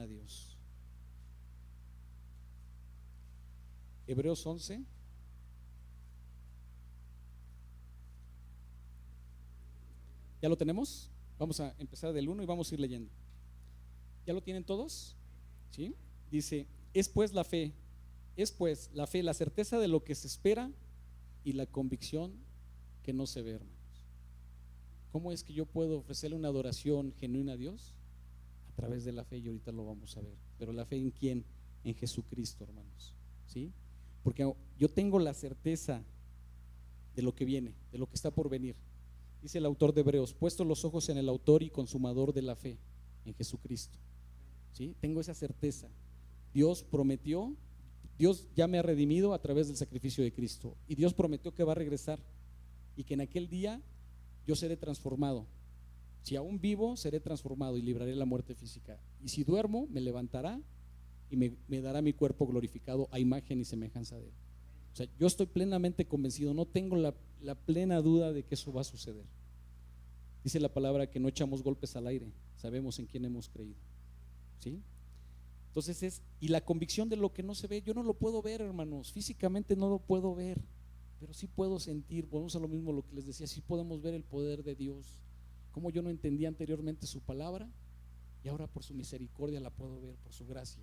a Dios. Hebreos 11. ¿Ya lo tenemos? Vamos a empezar del 1 y vamos a ir leyendo. ¿Ya lo tienen todos? ¿Sí? Dice: es pues la fe, la certeza de lo que se espera y la convicción que no se ve, hermanos. ¿Cómo es que yo puedo ofrecerle una adoración genuina a Dios? A través de la fe, y ahorita lo vamos a ver. Pero la fe ¿en quién? En Jesucristo, hermanos, ¿sí? Porque yo tengo la certeza de lo que viene, de lo que está por venir. Dice el autor de Hebreos: puesto los ojos en el autor y consumador de la fe, en Jesucristo, ¿sí? Tengo esa certeza. Dios prometió, Dios ya me ha redimido a través del sacrificio de Cristo, y Dios prometió que va a regresar y que en aquel día yo seré transformado. Si aún vivo, seré transformado y libraré la muerte física, y si duermo, me levantará y me dará mi cuerpo glorificado a imagen y semejanza de Él. O sea, yo estoy plenamente convencido, no tengo la plena duda de que eso va a suceder. Dice la palabra que no echamos golpes al aire, sabemos en quién hemos creído, ¿sí? Entonces y la convicción de lo que no se ve, yo no lo puedo ver, hermanos, físicamente no lo puedo ver, pero sí puedo sentir. Volvemos a lo mismo, lo que les decía, sí podemos ver el poder de Dios. Como yo no entendía anteriormente su palabra, y ahora por su misericordia la puedo ver, por su gracia,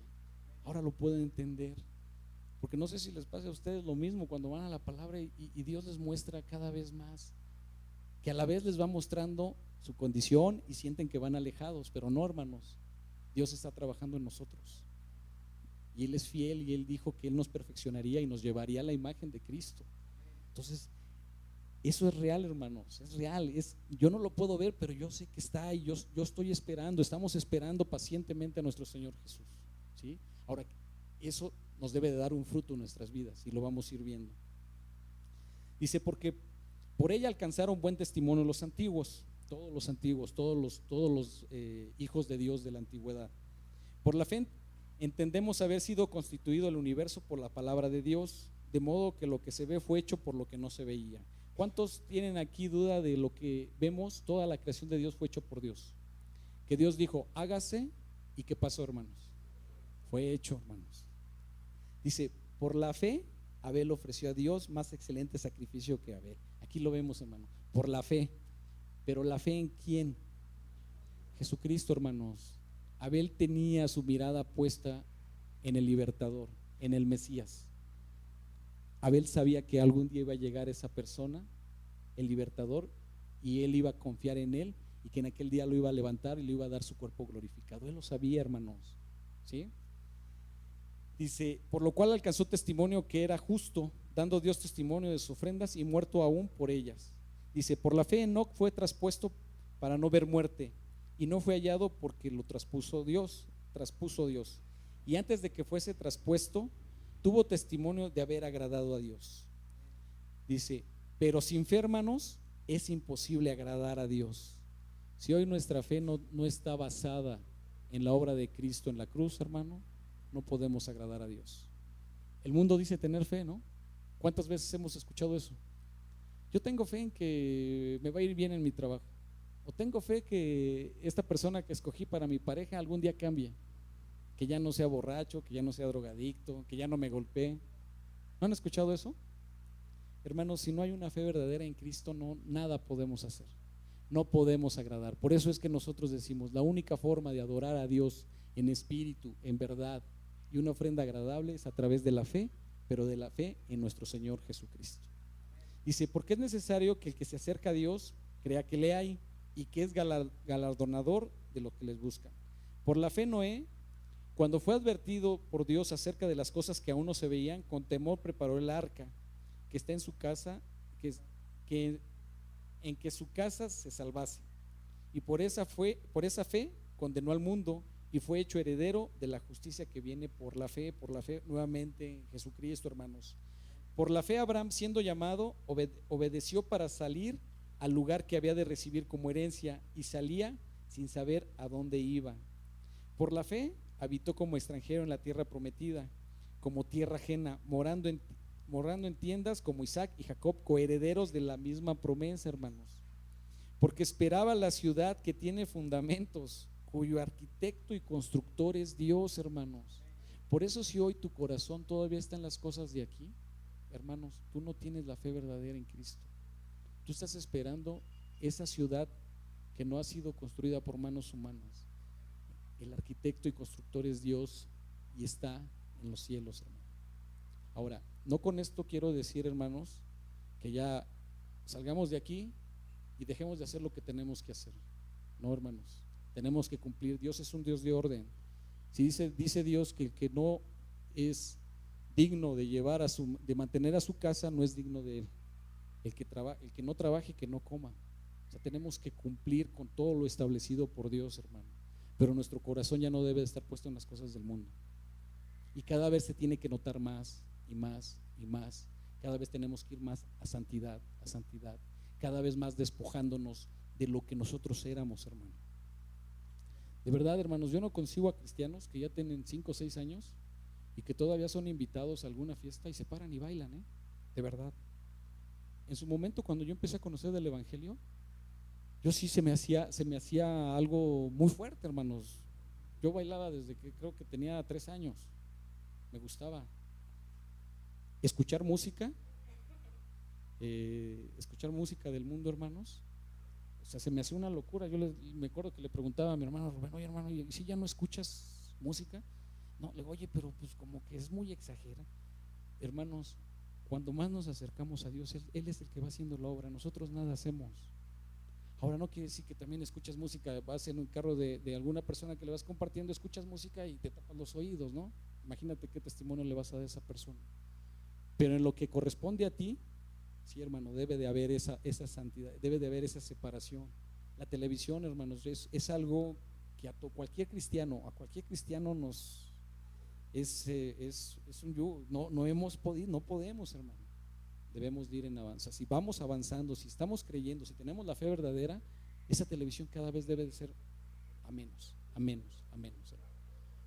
ahora lo puedo entender. Porque no sé si les pasa a ustedes lo mismo cuando van a la palabra y Dios les muestra cada vez más, que a la vez les va mostrando su condición y sienten que van alejados, pero no, hermanos, Dios está trabajando en nosotros y Él es fiel, y Él dijo que Él nos perfeccionaría y nos llevaría a la imagen de Cristo. Entonces eso es real, hermanos, es real. Yo no lo puedo ver, pero yo sé que está ahí. Yo estoy esperando, estamos esperando pacientemente a nuestro Señor Jesús, ¿sí? Ahora, eso nos debe de dar un fruto en nuestras vidas, y lo vamos a ir viendo. Dice: porque por ella alcanzaron buen testimonio los antiguos, todos los hijos de Dios de la antigüedad. Por la fe entendemos haber sido constituido el universo por la palabra de Dios, de modo que lo que se ve fue hecho por lo que no se veía. ¿Cuántos tienen aquí duda de lo que vemos? Toda la creación de Dios fue hecho por Dios. Que Dios dijo: hágase, ¿y qué pasó, hermanos? Fue hecho, hermanos. Dice: por la fe Abel ofreció a Dios más excelente sacrificio que Abel. Aquí lo vemos, hermano, por la fe. Pero ¿la fe en quién? Jesucristo, hermanos. Abel tenía su mirada puesta en el libertador, en el Mesías. Abel sabía que algún día iba a llegar esa persona, el libertador, y él iba a confiar en él, y que en aquel día lo iba a levantar y le iba a dar su cuerpo glorificado. Él lo sabía, hermanos, ¿sí? Dice: por lo cual alcanzó testimonio que era justo, dando Dios testimonio de sus ofrendas, y muerto aún por ellas. Dice: por la fe Enoc fue traspuesto para no ver muerte, y no fue hallado porque lo traspuso Dios. Y antes de que fuese traspuesto, tuvo testimonio de haber agradado a Dios. Dice: pero sin fe, hermanos, es imposible agradar a Dios. Si hoy nuestra fe no está basada en la obra de Cristo en la cruz, hermano, no podemos agradar a Dios. El mundo dice tener fe, ¿no? ¿Cuántas veces hemos escuchado eso? Yo tengo fe en que me va a ir bien en mi trabajo, o tengo fe que esta persona que escogí para mi pareja algún día cambie, que ya no sea borracho, que ya no sea drogadicto, que ya no me golpee. ¿No han escuchado eso? Hermanos, si no hay una fe verdadera en Cristo, nada podemos hacer, no podemos agradar. Por eso es que nosotros decimos, la única forma de adorar a Dios en espíritu, en verdad, y una ofrenda agradable es a través de la fe, pero de la fe en nuestro Señor Jesucristo. Dice, porque es necesario que el que se acerca a Dios crea que le hay y que es galardonador de lo que les buscan. Por la fe Noé, cuando fue advertido por Dios acerca de las cosas que aún no se veían, con temor preparó el arca que está en su casa, en que su casa se salvase. Y por esa fe condenó al mundo y fue hecho heredero de la justicia que viene por la fe nuevamente en Jesucristo, hermanos. Por la fe Abraham, siendo llamado, obedeció para salir al lugar que había de recibir como herencia y salía sin saber a dónde iba. Por la fe habitó como extranjero en la tierra prometida, como tierra ajena, morando en tiendas como Isaac y Jacob, coherederos de la misma promesa, hermanos. Porque esperaba la ciudad que tiene fundamentos, cuyo arquitecto y constructor es Dios, hermanos. Por eso, si hoy tu corazón todavía está en las cosas de aquí, hermanos, tú no tienes la fe verdadera en Cristo. Tú estás esperando esa ciudad que no ha sido construida por manos humanas. El arquitecto y constructor es Dios y está en los cielos, hermano. Ahora, no con esto quiero decir, hermanos, que ya salgamos de aquí y dejemos de hacer lo que tenemos que hacer. No, hermanos, tenemos que cumplir. Dios es un Dios de orden. Si dice Dios que el que no es digno de mantener a su casa, no es digno de él. El que no trabaje, que no coma. O sea, tenemos que cumplir con todo lo establecido por Dios, hermano. Pero nuestro corazón ya no debe de estar puesto en las cosas del mundo. Y cada vez se tiene que notar más y más y más. Cada vez tenemos que ir más a santidad, a santidad. Cada vez más despojándonos de lo que nosotros éramos, hermano. De verdad, hermanos, yo no concibo a cristianos que ya tienen 5 o 6 años y que todavía son invitados a alguna fiesta y se paran y bailan, de verdad. En su momento, cuando yo empecé a conocer del Evangelio, yo sí se me hacía algo muy fuerte, hermanos. Yo bailaba desde que creo que tenía 3 años. Me gustaba escuchar música del mundo, hermanos. O sea, se me hacía una locura. Me acuerdo que le preguntaba a mi hermano Rubén, oye, hermano, ¿y si ya no escuchas música? No, le digo, oye, pero pues como que es muy exagera. Hermanos, cuando más nos acercamos a Dios, Él es el que va haciendo la obra, nosotros nada hacemos. Ahora no quiere decir que también escuchas música, vas en un carro de alguna persona que le vas compartiendo, escuchas música y te tapas los oídos, ¿no? Imagínate qué testimonio le vas a dar a esa persona. Pero en lo que corresponde a ti, sí, hermano, debe de haber esa santidad, debe de haber esa separación. La televisión, hermanos, es algo que a cualquier cristiano es un yugo. No podemos, hermano. Debemos de ir en avanza. Si vamos avanzando, si estamos creyendo, si tenemos la fe verdadera, esa televisión cada vez debe de ser a menos, hermano.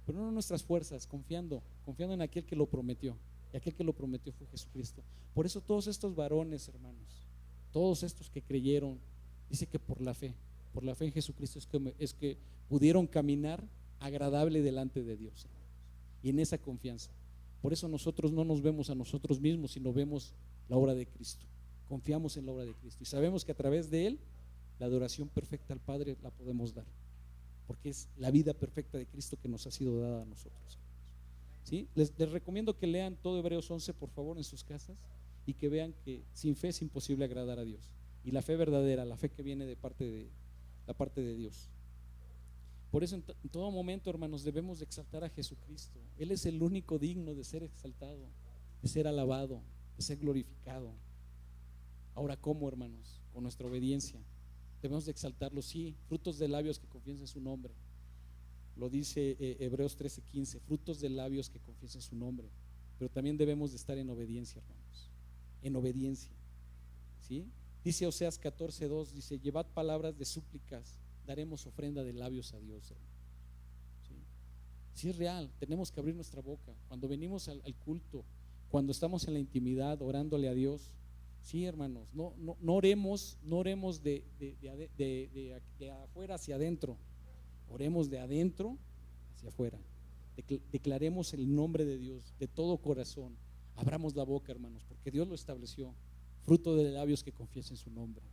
Pero no en nuestras fuerzas, confiando en aquel que lo prometió. Y aquel que lo prometió fue Jesucristo. Por eso todos estos varones, hermanos, todos estos que creyeron, dice que por la fe en Jesucristo es que pudieron caminar agradable delante de Dios, hermanos. Y en esa confianza. Por eso nosotros no nos vemos a nosotros mismos, sino vemos la obra de Cristo. Confiamos en la obra de Cristo y sabemos que a través de Él la adoración perfecta al Padre la podemos dar, porque es la vida perfecta de Cristo que nos ha sido dada a nosotros. ¿Sí? Les recomiendo que lean todo Hebreos 11, por favor, en sus casas, y que vean que sin fe es imposible agradar a Dios. Y la fe verdadera, la fe que viene de parte de Dios. Por eso en todo momento, hermanos, debemos de exaltar a Jesucristo. Él es el único digno de ser exaltado, de ser alabado, de ser glorificado. Ahora, ¿cómo, hermanos? Con nuestra obediencia. Debemos de exaltarlo, sí, frutos de labios que confiesen su nombre. Lo dice Hebreos 13:15, frutos de labios que confiesen su nombre. Pero también debemos de estar en obediencia, hermanos. En obediencia, ¿sí? Dice Oseas 14:2, dice: llevad palabras de súplicas, daremos ofrenda de labios a Dios, hermano. ¿Sí? Sí, es real, tenemos que abrir nuestra boca. Cuando venimos al culto, cuando estamos en la intimidad orándole a Dios, sí, hermanos, no oremos de afuera hacia adentro, oremos de adentro hacia afuera. Declaremos el nombre de Dios de todo corazón. Abramos la boca, hermanos, porque Dios lo estableció. Fruto de labios que confiesen su nombre,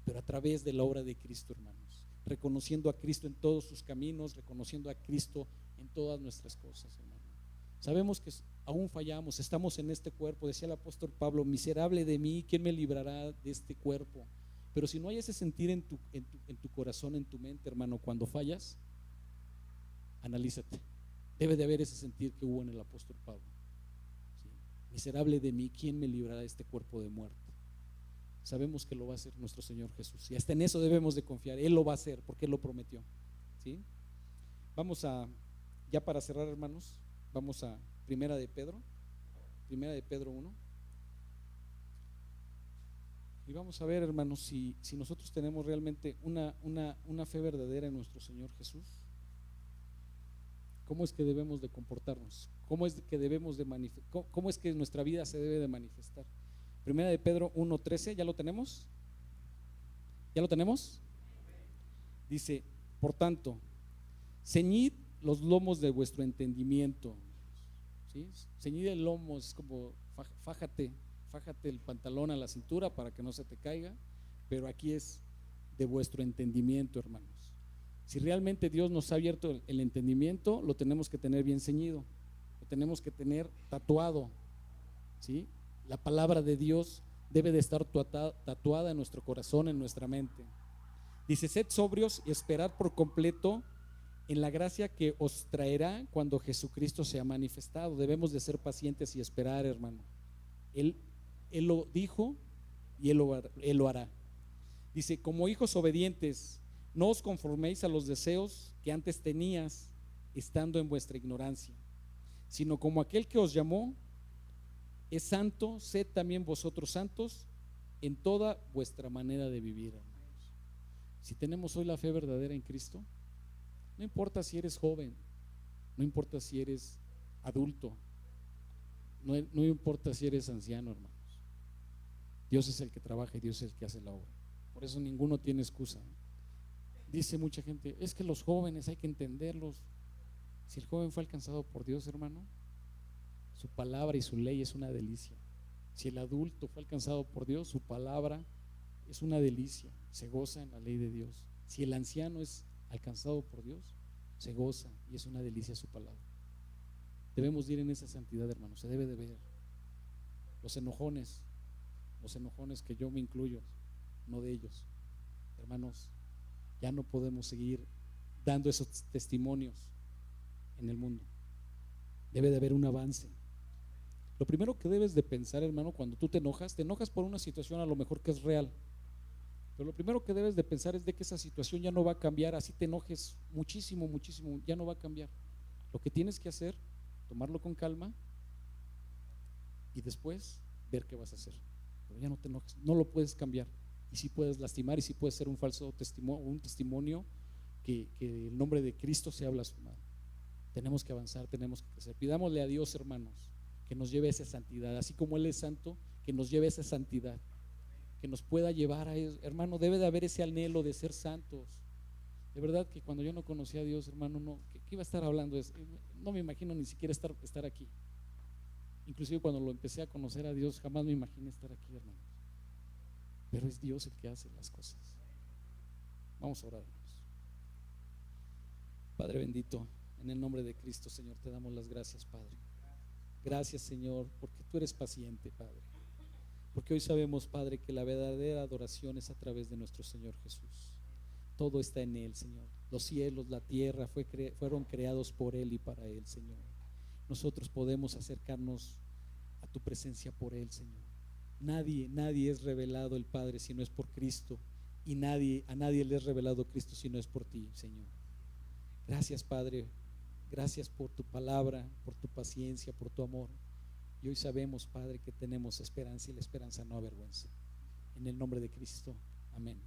pero a través de la obra de Cristo, hermanos, reconociendo a Cristo en todos sus caminos, reconociendo a Cristo en todas nuestras cosas, hermano. Sabemos que aún fallamos, estamos en este cuerpo. Decía el apóstol Pablo: miserable de mí, ¿quién me librará de este cuerpo? Pero si no hay ese sentir en tu corazón, en tu mente, hermano, cuando fallas, analízate. Debe de haber ese sentir que hubo en el apóstol Pablo. ¿Sí? Miserable de mí, ¿quién me librará de este cuerpo de muerte? Sabemos que lo va a hacer nuestro Señor Jesús, y hasta en eso debemos de confiar. Él lo va a hacer porque Él lo prometió. ¿Sí? Vamos a, ya para cerrar, hermanos, vamos a Primera de Pedro 1, y vamos a ver, hermanos, si nosotros tenemos realmente una fe verdadera en nuestro Señor Jesús. ¿Cómo es que debemos de comportarnos? ¿Cómo es que debemos de cómo es que nuestra vida se debe de manifestar? Primera de Pedro 1:13, ¿ya lo tenemos? ¿Ya lo tenemos? Dice: por tanto, ceñid los lomos de vuestro entendimiento. ¿Sí? Ceñid el lomo es como fájate el pantalón a la cintura para que no se te caiga, pero aquí es de vuestro entendimiento, hermanos. Si realmente Dios nos ha abierto el entendimiento, lo tenemos que tener bien ceñido, lo tenemos que tener tatuado, ¿sí? La palabra de Dios debe de estar tatuada en nuestro corazón, en nuestra mente. Dice: sed sobrios y esperad por completo en la gracia que os traerá cuando Jesucristo sea manifestado. Debemos de ser pacientes y esperar, hermano. Él lo dijo y Él lo hará. Dice: como hijos obedientes, no os conforméis a los deseos que antes tenías estando en vuestra ignorancia, sino como aquel que os llamó es santo, sed también vosotros santos en toda vuestra manera de vivir, hermanos. Si tenemos hoy la fe verdadera en Cristo, no importa si eres joven, no importa si eres adulto, no importa si eres anciano, hermanos. Dios es el que trabaja y Dios es el que hace la obra. Por eso ninguno tiene excusa. Dice mucha gente: es que los jóvenes hay que entenderlos. Si el joven fue alcanzado por Dios, hermano, su palabra y su ley es una delicia. Si el adulto fue alcanzado por Dios, su palabra es una delicia, se goza en la ley de Dios. Si el anciano es alcanzado por Dios, se goza y es una delicia su palabra. Debemos ir en esa santidad, hermano, se debe de ver. Los enojones que yo me incluyo, no de ellos, hermanos, ya no podemos seguir dando esos testimonios en el mundo. Debe de haber un avance. Lo primero que debes de pensar, hermano, cuando tú te enojas por una situación a lo mejor que es real, pero lo primero que debes de pensar es de que esa situación ya no va a cambiar. Así te enojes muchísimo, ya no va a cambiar. Lo que tienes que hacer, tomarlo con calma y después ver qué vas a hacer. Pero ya no te enojes, no lo puedes cambiar. Y sí puedes lastimar, y sí puede ser un falso testimonio, un testimonio que el nombre de Cristo sea blasfemado. Tenemos que avanzar, tenemos que crecer. Pidámosle a Dios, hermanos, que nos lleve a esa santidad, así como Él es santo, que nos lleve a esa santidad, que nos pueda llevar a eso. Hermano, debe de haber ese anhelo de ser santos. De verdad que cuando yo no conocía a Dios, hermano, ¿qué iba a estar hablando? No me imagino ni siquiera estar aquí. Inclusive cuando lo empecé a conocer a Dios, jamás me imaginé estar aquí, hermano. Pero es Dios el que hace las cosas. Vamos a orar, hermanos. Padre bendito, en el nombre de Cristo, Señor, te damos las gracias, Padre. Gracias, Señor, porque tú eres paciente, Padre. Porque hoy sabemos, Padre, que la verdadera adoración es a través de nuestro Señor Jesús. Todo está en Él, Señor. Los cielos, la tierra fueron creados por Él y para Él, Señor. Nosotros podemos acercarnos a tu presencia por Él, Señor. Nadie es revelado el Padre si no es por Cristo, y a nadie le es revelado Cristo si no es por ti, Señor. Gracias, Padre. Gracias por tu palabra, por tu paciencia, por tu amor. Y hoy sabemos, Padre, que tenemos esperanza, y la esperanza no avergüenza. en el nombre de Cristo. Amén.